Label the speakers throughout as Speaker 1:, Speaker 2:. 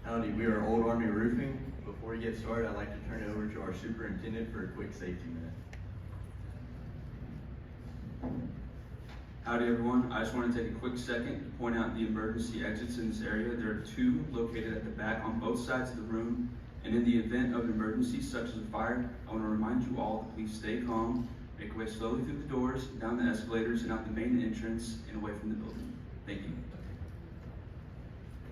Speaker 1: Howdy, we are Old Army Roofing. Before we get started, I'd like to turn it over to our superintendent for a quick safety minute.
Speaker 2: Howdy everyone, I just want to take a quick second to point out the emergency exits in this area. There are two located at the back on both sides of the room, and in the event of an emergency such as a fire, I want to remind you all to please stay calm, make your way slowly through the doors, down the escalators, and out the main entrance and away from the building. Thank you.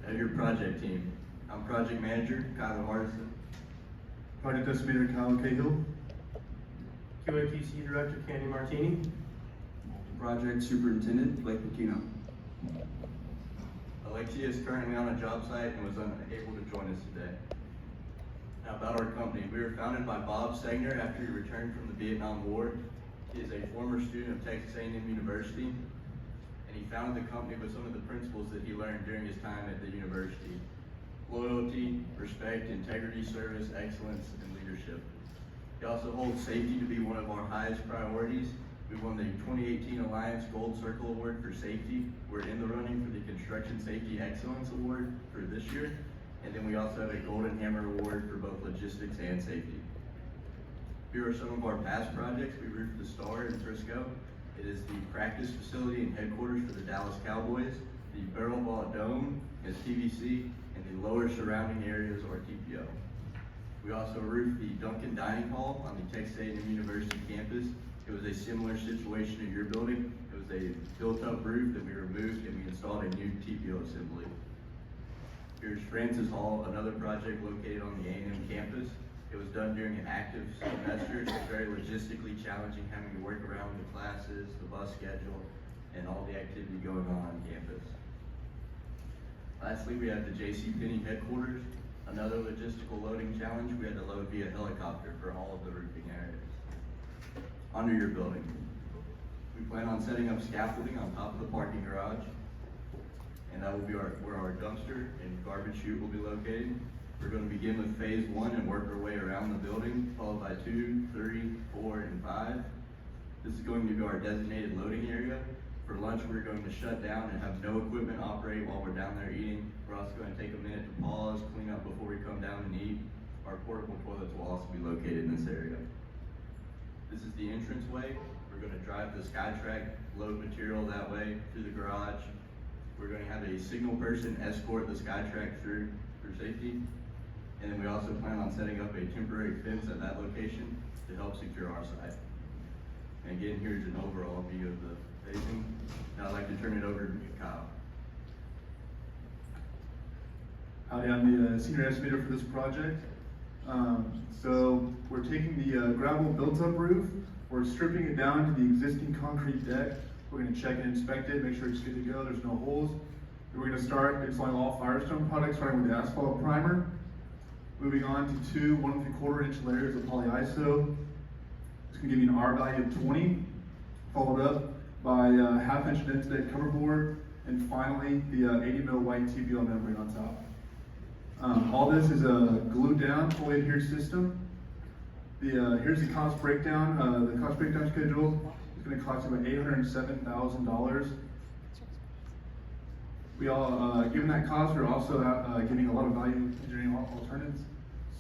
Speaker 1: Now your project team. I'm Project Manager Kyler Hardison.
Speaker 3: Project Estimator Kyle Cahill.
Speaker 4: QAQC Director Candy Martini.
Speaker 2: Project Superintendent Blake Pino.
Speaker 1: Alexia is currently on a job site and was unable to join us today. Now about our company. We were founded by Bob Segner after he returned from the Vietnam War. He is a former student of Texas A&M University, and he founded the company with some of the principles that he learned during his time at the university. Loyalty, respect, integrity, service, excellence, and leadership. He also holds safety to be one of our highest priorities. We won the 2018 Alliance Gold Circle Award for safety. We're in the running for the Construction Safety Excellence Award for this year. And then we also have a Golden Hammer Award for both logistics and safety. Here are some of our past projects. We roofed the Star in Frisco. It is the practice facility and headquarters for the Dallas Cowboys. The Barrel Ball Dome is TVC, and the lower surrounding areas are TPO. We also roofed the Duncan Dining Hall on the Texas A&M University campus. It was a similar situation in your building. It was a built-up roof that we removed, and we installed a new TPO assembly. Here's Francis Hall, another project located on the A&M campus. It was done during an active semester, so it's very logistically challenging having to work around the classes, the bus schedule, and all the activity going on campus. Lastly, we have the JCPenney headquarters. Another logistical loading challenge. We had to load via helicopter for all of the roofing areas. Under your building, we plan on setting up scaffolding on top of the parking garage, and that will be where our dumpster and garbage chute will be located. We're going to begin with phase 1 and work our way around the building, followed by 2, 3, 4, and 5. This is going to be our designated loading area. For lunch, we're going to shut down and have no equipment operate while we're down there eating. We're also going to take a minute to pause, clean up before we come down and eat. Our portable toilets will also be located in this area. This is the entranceway. We're going to drive the SkyTrack, load material that way through the garage. We're going to have a signal person escort the SkyTrack through for safety. And then we also plan on setting up a temporary fence at that location to help secure our site. And again, here's an overall view of the facing. Now I'd like to turn it over to Kyle.
Speaker 3: Howdy, I'm the senior estimator for this project. So we're taking the gravel built-up roof, we're stripping it down to the existing concrete deck. We're going to check and inspect it, make sure it's good to go, there's no holes. We're going to start installing all Firestone products, starting with the asphalt primer. Moving on to two 1 3/4 inch layers of polyiso. It's going to give you an R value of 20, followed up by a 1/2 inch density cover board, and finally the 80 mil white TPO membrane on top. All this is a glued down, fully adhered system. Here's the cost breakdown. The cost breakdown schedule is going to cost about $807,000. We all, given that cost, we're also giving a lot of value engineering alternatives.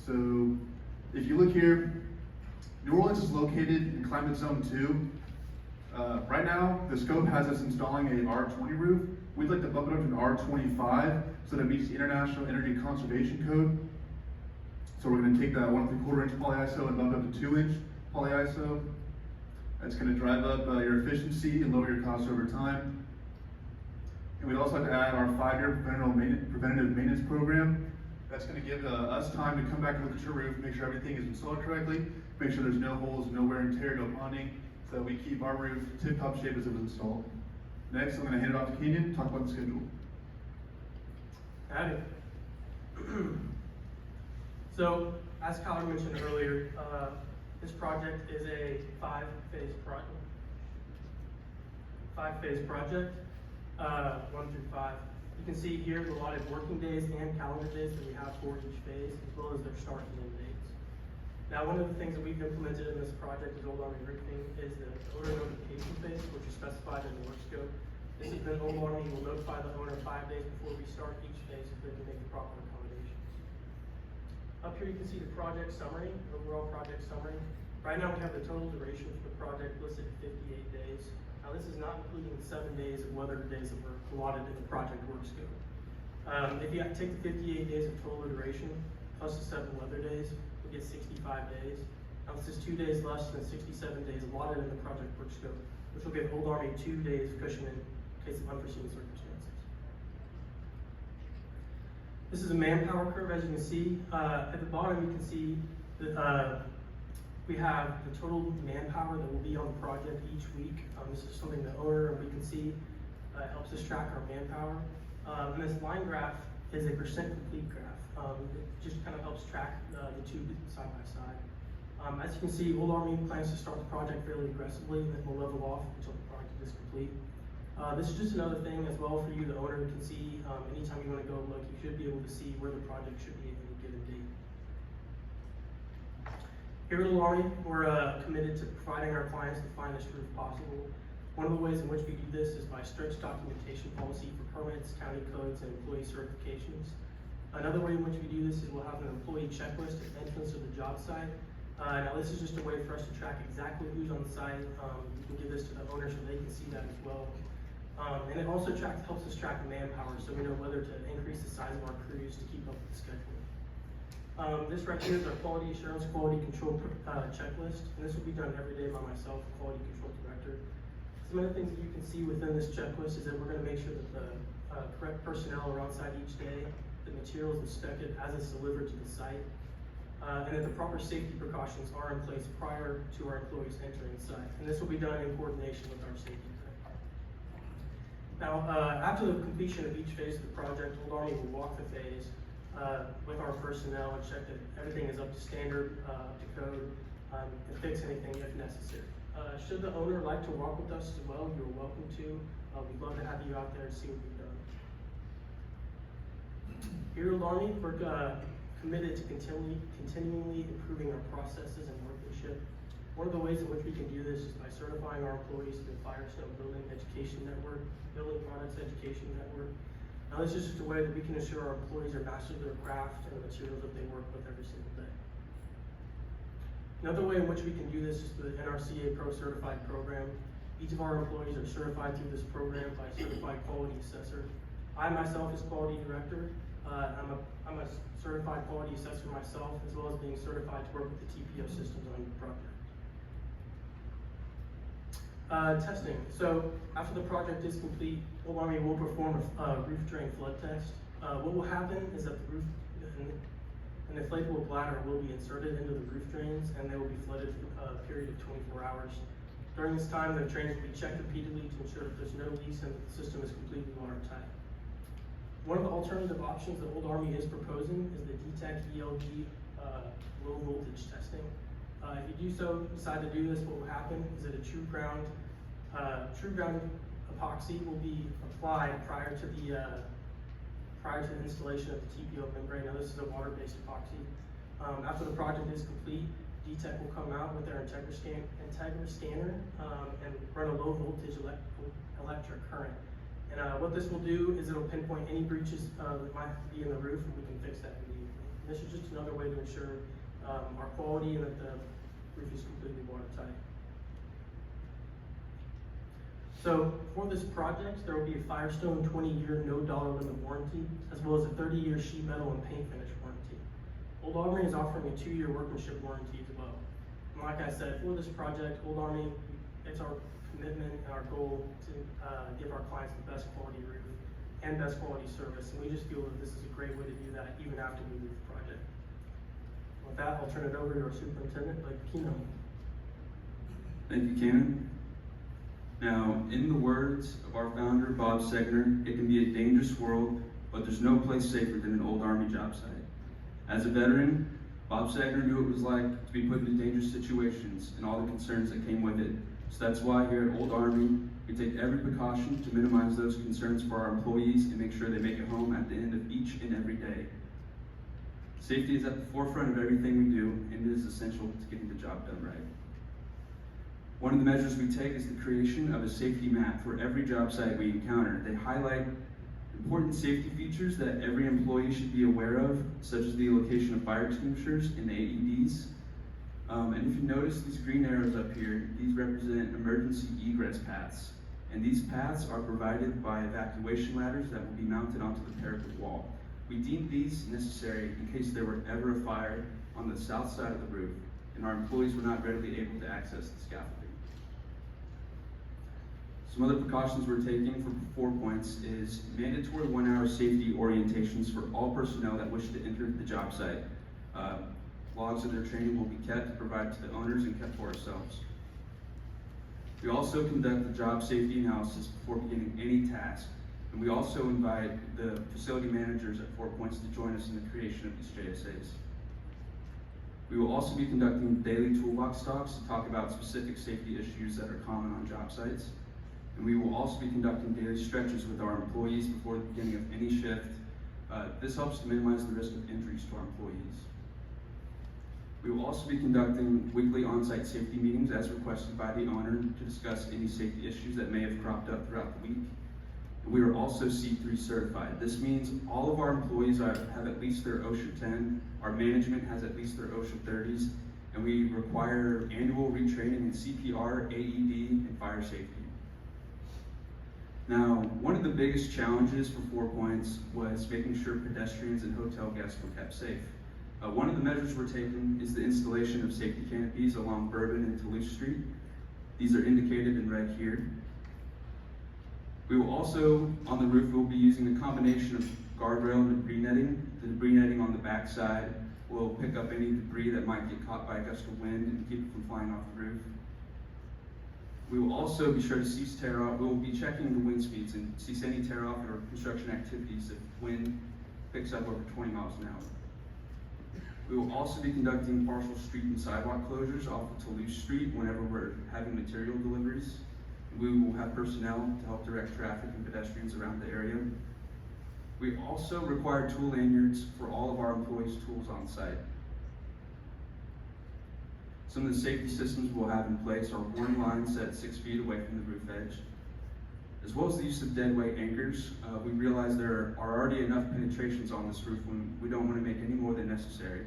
Speaker 3: So if you look here, New Orleans is located in climate zone 2. Right now, the scope has us installing a R20 roof. We'd like to bump it up to an R25 so that it meets the International Energy Conservation Code. So we're going to take that 1 3/4 inch polyiso and bump it up to 2 inch polyiso. That's going to drive up your efficiency and lower your costs over time. And we'd also like to add our 5-year preventative maintenance program. That's going to give us time to come back and look at your roof, make sure everything is installed correctly, make sure there's no holes, no wear and tear, no ponding, so that we keep our roof tip-top shape as it was installed. Next, I'm going to hand it off to Kenyon to talk about the schedule.
Speaker 4: Howdy. So, as Kyler mentioned earlier, this project is a five-phase project. 1 through 5. You can see here the allotted working days and calendar days that we have for each phase, as well as their start and end dates. Now, one of the things that we've implemented in this project with Old Army Roofing is the owner notification phase, which is specified in the work scope. This has been Old Army will notify the owner 5 days before we start each phase so they can make the proper accommodations. Up here you can see the project summary, overall project summary. Right now we have the total duration for the project listed at 58 days. Now this is not including 7 days of weather days that were allotted in the project work scope. If you take the 58 days of total duration plus the 7 weather days, we get 65 days. Now this is 2 days less than 67 days allotted in the project work scope, which will give Old Army 2 days cushion in case of unforeseen circumstances. This is a manpower curve, as you can see. At the bottom, you can see that we have the total manpower that will be on the project each week. This is something the owner and we can see helps us track our manpower. And this line graph is a percent complete graph. It just kind of helps track the two side by side. As you can see, Old Army plans to start the project fairly aggressively, and then we'll level off until the project is complete. This is just another thing as well for you, the owner, can see anytime you want to go look, you should be able to see where the project should be at any given date. Here at Old Army, we're committed to providing our clients the finest roof possible. One of the ways in which we do this is by strict documentation policy for permits, county codes, and employee certifications. Another way in which we do this is we'll have an employee checklist at the entrance of the job site. Now this is just a way for us to track exactly who's on the site. We can give this to the owner so they can see that as well. And it also helps us track manpower, so we know whether to increase the size of our crews to keep up with the schedule. This right here is our quality assurance, quality control checklist, and this will be done every day by myself, quality control director. Some of the things that you can see within this checklist is that we're going to make sure that the correct personnel are on site each day, the materials inspected as it's delivered to the site, and that the proper safety precautions are in place prior to our employees entering the site. And this will be done in coordination with our safety crew. Now, after the completion of each phase of the project, Old Army will walk the phase with our personnel and check that everything is up to standard, up to code, and fix anything if necessary. Should the owner like to walk with us as well, you're welcome to. We'd love to have you out there and see what we've done. Here at Old Army, we're committed to continually improving our processes and workmanship. One of the ways in which we can do this is by certifying our employees through the Firestone Building Education Network, Building Products Education Network. Now this is just a way that we can ensure our employees are masters of their craft and the materials that they work with every single day. Another way in which we can do this is through the NRCA Pro Certified program. Each of our employees are certified through this program by a certified quality assessor. I myself as quality director, I'm a certified quality assessor myself, as well as being certified to work with the TPO systems on your project. Testing. So after the project is complete, Old Army will perform a roof drain flood test. What will happen is that the roof, an inflatable bladder will be inserted into the roof drains, and they will be flooded for a period of 24 hours. During this time, the drains will be checked repeatedly to ensure that there's no leaks and that the system is completely watertight. One of the alternative options that Old Army is proposing is the DTEC ELD low voltage testing. If you decide to do this, what will happen is that a true ground epoxy will be applied prior to the installation of the TPO membrane. Now this is a water-based epoxy. After the project is complete, DTEC will come out with their Integra scanner and run a low voltage electric current. And what this will do is it'll pinpoint any breaches that might be in the roof, and we can fix that immediately. And this is just another way to ensure our quality and that the roof is completely watertight. So for this project, there will be a Firestone 20-year no dollar limit warranty, as well as a 30-year sheet metal and paint finish warranty. Old Army is offering a 2-year workmanship warranty as well. And like I said, for this project, Old Army, it's our commitment and our goal to give our clients the best quality roof and best quality service. And we just feel that this is a great way to do that even after we leave the project. With that, I'll turn it over to our superintendent, Pino.
Speaker 2: Thank you, Cannon. Now, in the words of our founder, Bob Segner, it can be a dangerous world, but there's no place safer than an Old Army job site. As a veteran, Bob Segner knew what it was like to be put into dangerous situations and all the concerns that came with it. So that's why here at Old Army, we take every precaution to minimize those concerns for our employees and make sure they make it home at the end of each and every day. Safety is at the forefront of everything we do, and it is essential to getting the job done right. One of the measures we take is the creation of a safety map for every job site we encounter. They highlight Important safety features that every employee should be aware of, such as the location of fire extinguishers and AEDs. And if you notice these green arrows up here, these represent emergency egress paths. And these paths are provided by evacuation ladders that will be mounted onto the parapet wall. We deemed these necessary in case there were ever a fire on the south side of the roof and our employees were not readily able to access the scaffolding. Some other precautions we're taking for 4 points is mandatory 1-hour safety orientations for all personnel that wish to enter the job site. Logs of their training will be kept, provided to the owners, and kept for ourselves. We also conduct the job safety analysis before beginning any task, and we also invite the facility managers at 4 points to join us in the creation of these JSAs. We will also be conducting daily toolbox talks to talk about specific safety issues that are common on job sites. And we will also be conducting daily stretches with our employees before the beginning of any shift. This helps to minimize the risk of injuries to our employees. We will also be conducting weekly on-site safety meetings as requested by the owner to discuss any safety issues that may have cropped up throughout the week. And we are also C3 certified. This means all of our employees have at least their OSHA 10, our management has at least their OSHA 30s, and we require annual retraining in CPR, AED, and fire safety. Now, one of the biggest challenges for 4 points was making sure pedestrians and hotel guests were kept safe. One of the measures we're taking is the installation of safety canopies along Bourbon and Toulouse Street. These are indicated in red here. We will also, on the roof, we'll be using a combination of guardrail and debris netting. The debris netting on the back side will pick up any debris that might get caught by a gust of wind and keep it from flying off the roof. We will also be sure to cease tear off. We will be checking the wind speeds and cease any tear off or construction activities if wind picks up over 20 miles an hour. We will also be conducting partial street and sidewalk closures off of Toulouse Street whenever we're having material deliveries. We will have personnel to help direct traffic and pedestrians around the area. We also require tool lanyards for all of our employees' tools on site. Some of the safety systems we'll have in place are warning lines set 6 feet away from the roof edge, as well as the use of dead weight anchors. We realize there are already enough penetrations on this roof when we don't want to make any more than necessary.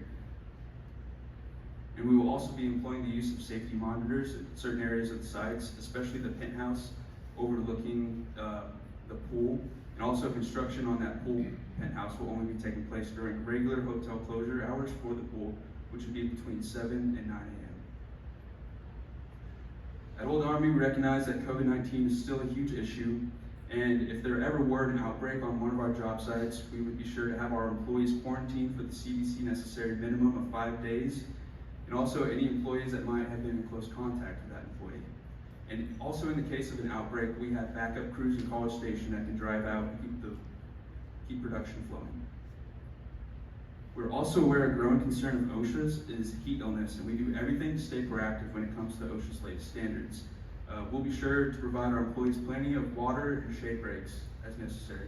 Speaker 2: And we will also be employing the use of safety monitors at certain areas of the sites, especially the penthouse overlooking the pool, and also construction on that pool penthouse will only be taking place during regular hotel closure hours for the pool, which would be between 7 and 9 a.m. At Old Army, we recognize that COVID-19 is still a huge issue, and if there ever were an outbreak on one of our job sites, we would be sure to have our employees quarantined for the CDC necessary minimum of 5 days, and also any employees that might have been in close contact with that employee. And also in the case of an outbreak, we have backup crews in College Station that can drive out and keep production flowing. We're also aware a growing concern of OSHA's is heat illness, and we do everything to stay proactive when it comes to OSHA's latest standards. We'll be sure to provide our employees plenty of water and shade breaks as necessary.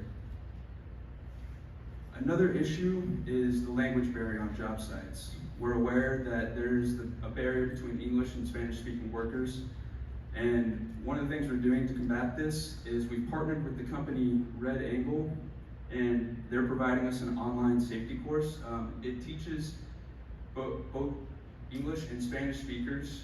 Speaker 2: Another issue is the language barrier on job sites. We're aware that there's a barrier between English and Spanish-speaking workers, and one of the things we're doing to combat this is we've partnered with the company Red Angle, and they're providing us an online safety course. It teaches both English and Spanish speakers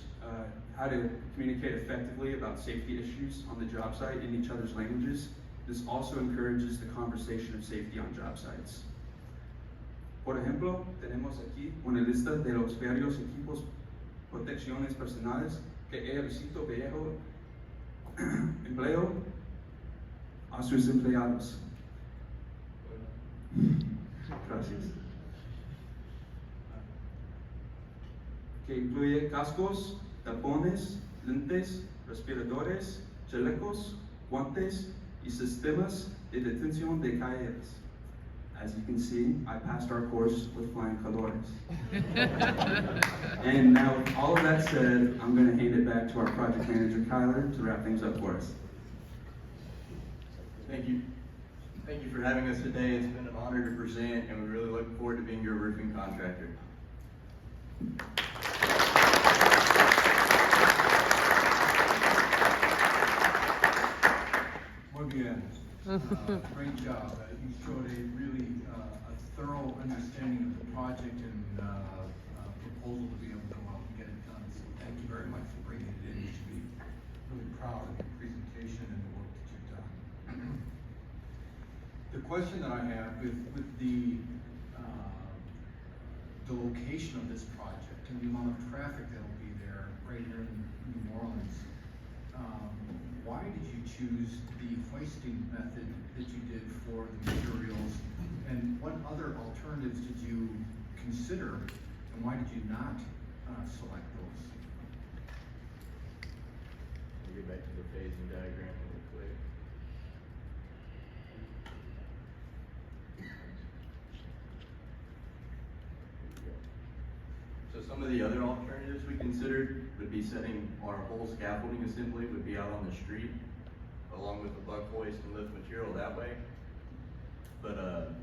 Speaker 2: how to communicate effectively about safety issues on the job site in each other's languages. This also encourages the conversation of safety on job sites. Por ejemplo, tenemos aquí una lista de los varios equipos protecciones personales que el sitio viejo empleo a sus empleados. Gracias. Que incluye cascos, tapones, lentes, respiradores, chalecos, guantes y sistemas de detención de caídas. As you can see, I passed our course with flying colors. And now, with all of that said, I'm going to hand it back to our project manager, Kyler, to wrap things up for us.
Speaker 1: Thank you. Thank you for having us today. It's been an honor to present, and we really look forward to being your roofing contractor.
Speaker 5: Muy bien. Great job. You showed a really a thorough understanding of the project and proposal to be able to go out and get it done. So thank you very much for bringing it in. You should be really proud of your presentation and the work that you've done. The question that I have with the location of this project and the amount of traffic that will be there right here in New Orleans, why did you choose the hoisting method that you did for the materials? And what other alternatives did you consider, and why did you not select those?
Speaker 1: We'll get back to the phasing diagram real quick. So some of the other alternatives we considered would be setting our whole scaffolding assembly would be out on the street, along with the buck hoist and lift material that way. But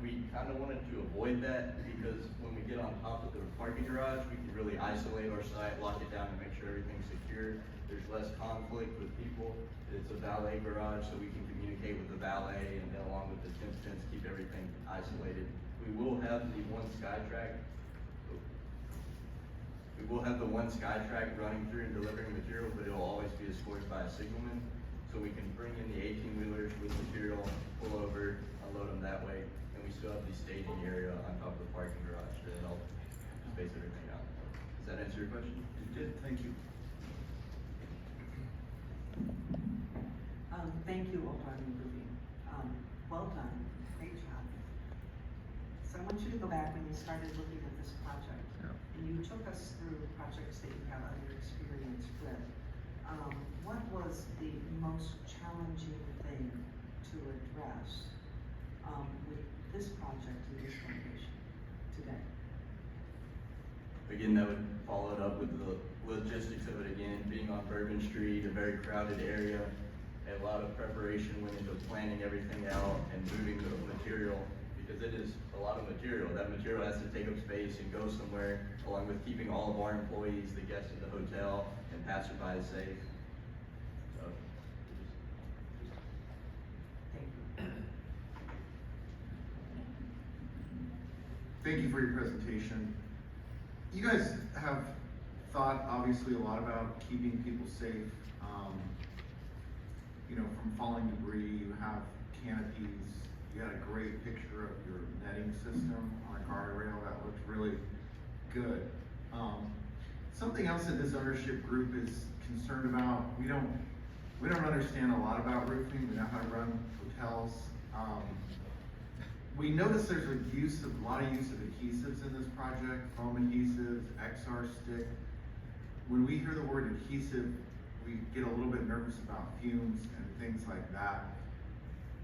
Speaker 1: we kind of wanted to avoid that because when we get on top of the parking garage, we can really isolate our site, lock it down, and make sure everything's secure. There's less conflict with people. It's a valet garage, so we can communicate with the valet, and then along with the temp fence, keep everything isolated. We will have the one SkyTrack. We will have the one SkyTrack running through and delivering material, but it will always be escorted by a signalman. So we can bring in the 18-wheelers with material, pull over, unload them that way, and we still have the staging area on top of the parking garage to help space everything out. Does that answer your question?
Speaker 5: It did, thank you.
Speaker 6: Thank you, Alderman Rubin. Well done, great job. So I want you to go back when you started looking at this project, and you took us through projects that you have under experience with. What was the most challenging thing to address with this project in this location today?
Speaker 1: Again, that would follow it up with the logistics of it again, being on Bourbon Street, a very crowded area. A lot of preparation went into planning everything out and moving the material because it is a lot of material. That material has to take up space and go somewhere, along with keeping all of our employees, the guests in the hotel, and passerby safe. So,
Speaker 6: Thank you.
Speaker 3: Thank you for your presentation. You guys have thought obviously a lot about keeping people safe. You know, from falling debris, you have canopies. You had a great picture of your netting system on a guardrail that looked really good. Something else that this ownership group is concerned about, we don't understand a lot about roofing. We know how to run hotels. We notice there's a lot of use of adhesives in this project, foam adhesives, XR stick. When we hear the word adhesive, we get a little bit nervous about fumes and things like that.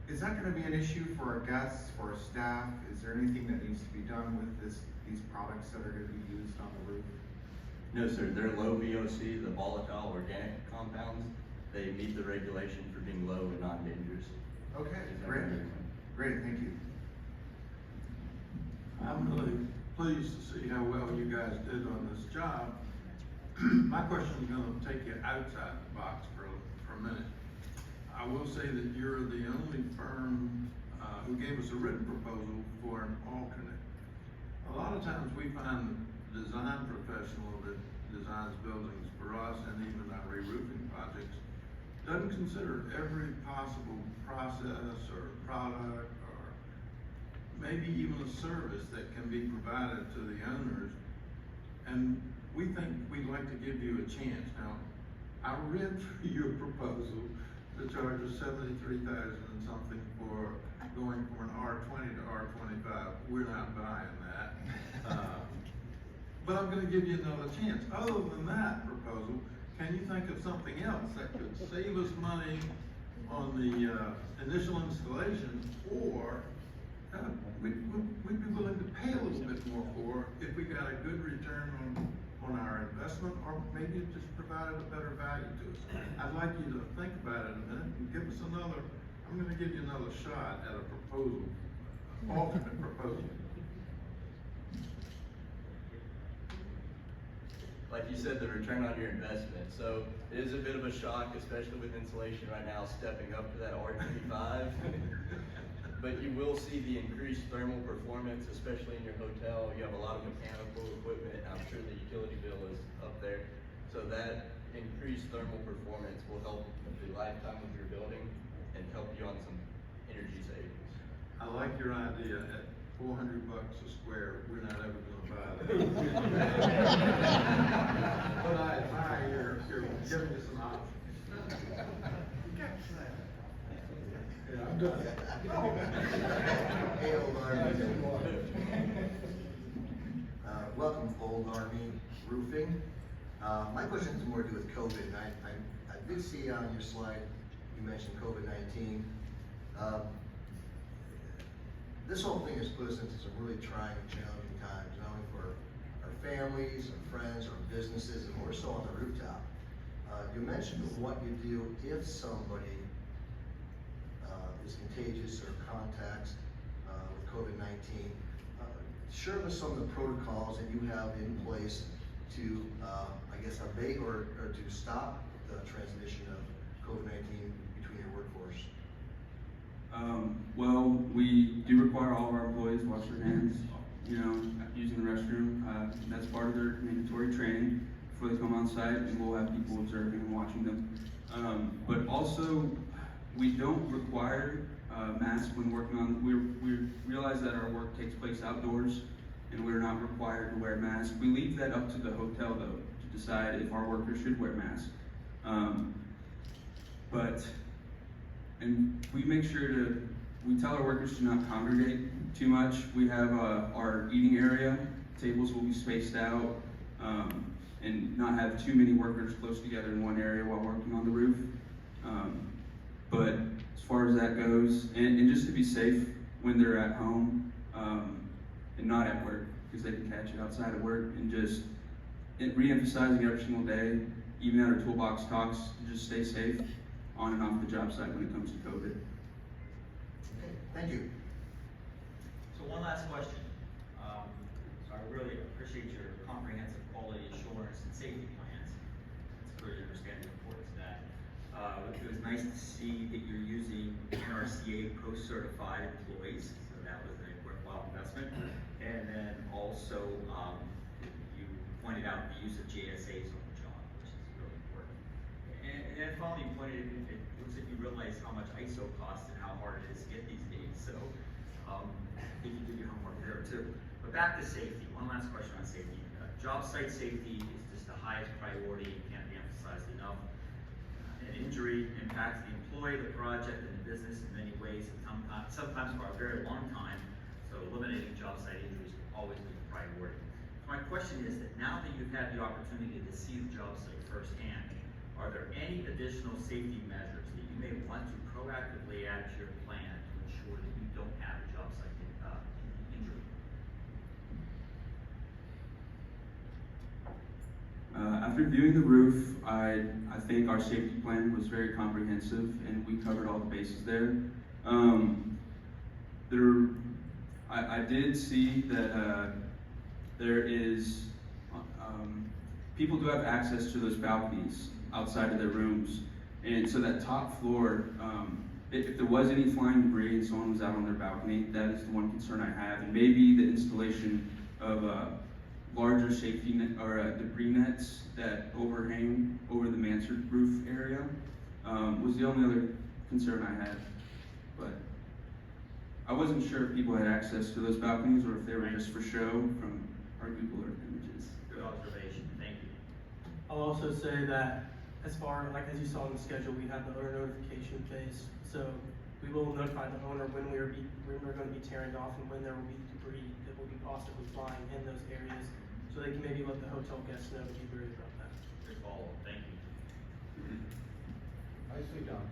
Speaker 3: Is that going to be an issue for our guests, for our staff? Is there anything that needs to be done with these products that are going to be used on the roof?
Speaker 1: no, sir, they're low VOC, the volatile organic compounds. They meet the regulation for being low and non-dangerous.
Speaker 3: Okay, great. Great, thank you.
Speaker 7: I'm really pleased to see how well you guys did on this job. My question is gonna take you outside the box for a minute. I will say that you're the only firm who gave us a written proposal for an alternate. A lot of times we find the design professional that designs buildings for us and even our re-roofing projects doesn't consider every possible process or product or maybe even a service that can be provided to the owners. And we think we'd like to give you a chance. Now, I read through your proposal to charge us $73,000 and something for going from an R20 to R25. We're not buying that. But I'm gonna give you another chance. Other than that proposal, can you think of something else that could save us money on the initial installation, or we'd be willing to pay a little bit more for if we got a good return on our investment, or maybe it just provided a better value to us? I'd like you to think about it a minute and give us another, I'm gonna give you another shot at a proposal, alternate proposal.
Speaker 1: like you said, the return on your investment. So it is a bit of a shock, especially with insulation right now, stepping up to that R25. But you will see the increased thermal performance, especially in your hotel. You have a lot of mechanical equipment. I'm sure the utility bill is up there. So that increased thermal performance will help the lifetime of your building and help you on some energy savings.
Speaker 7: I like your idea. At $400 a square, we're not ever gonna buy that. But I admire your giving us an option. Yeah, I'm done.
Speaker 8: Hey, Old Army. Welcome, Old Army Roofing. My question is more to do with COVID. I did see on your slide, you mentioned COVID-19. This whole thing has put us into some really trying and challenging times, not only for our families, our friends, our businesses, and more so on the rooftop. You mentioned what you do if somebody is contagious or contacts with COVID-19. Share with us some of the protocols that you have in place to, I guess, abate or to stop the transmission of COVID-19 between your workforce.
Speaker 2: Well, we do require all of our employees to wash their hands, using the restroom. That's part of their mandatory training before they come on site, and we'll have people observing and watching them. But also, we don't require masks when working on. We realize that our work takes place outdoors, and we're not required to wear masks. We leave that up to the hotel, though, to decide if our workers should wear masks. And we make sure we tell our workers to not congregate too much. We have our eating area, tables will be spaced out, and not have too many workers close together in one area while working on the roof. But as far as that goes, and just to be safe when they're at home, and not at work, because they can catch it outside of work, and just re-emphasizing every single day, even at our toolbox talks, to just stay safe on and off the job site when it comes to COVID.
Speaker 8: Okay, thank you.
Speaker 9: So one last question. So I really appreciate your comprehensive quality assurance and safety plans. It's clearly understanding the importance of that. It was nice to see that you're using NRCA post-certified employees, so that was a worthwhile investment. And then also, you pointed out the use of JSAs on the job, which is really important. And then finally, you pointed, it looks like you realize how much ISO costs and how hard it is to get these days. So, I think you did your homework there too. But back to safety. One last question on safety. Job site safety is just the highest priority and can't be emphasized enough. An injury impacts the employee, the project, and the business in many ways, and sometimes for a very long time. So eliminating job site injuries will always be a priority. So my question is that now that you've had the opportunity to see the job site firsthand, are there any additional safety measures that you may want to proactively add to your plan to ensure that you don't have a job site injury?
Speaker 2: After viewing the roof, I think our safety plan was very comprehensive, and we covered all the bases there. I did see that there is, people do have access to those balconies outside of their rooms, and so that top floor, if there was any flying debris and someone was out on their balcony, that is the one concern I have, and maybe the installation of larger safety net or debris nets that overhang over the mansard roof area was the only other concern I had. But I wasn't sure if people had access to those balconies or if they were just for show from our Google Earth images.
Speaker 9: Good observation. Thank you.
Speaker 4: I'll also say that as you saw in the schedule, we have the owner notification phase. So we will notify the owner when we're going to be tearing off and when there will be debris that will be possibly flying in those areas. So they can maybe let the hotel guests know to be worried about that.
Speaker 9: Good follow-up. Thank you.
Speaker 5: Nicely done.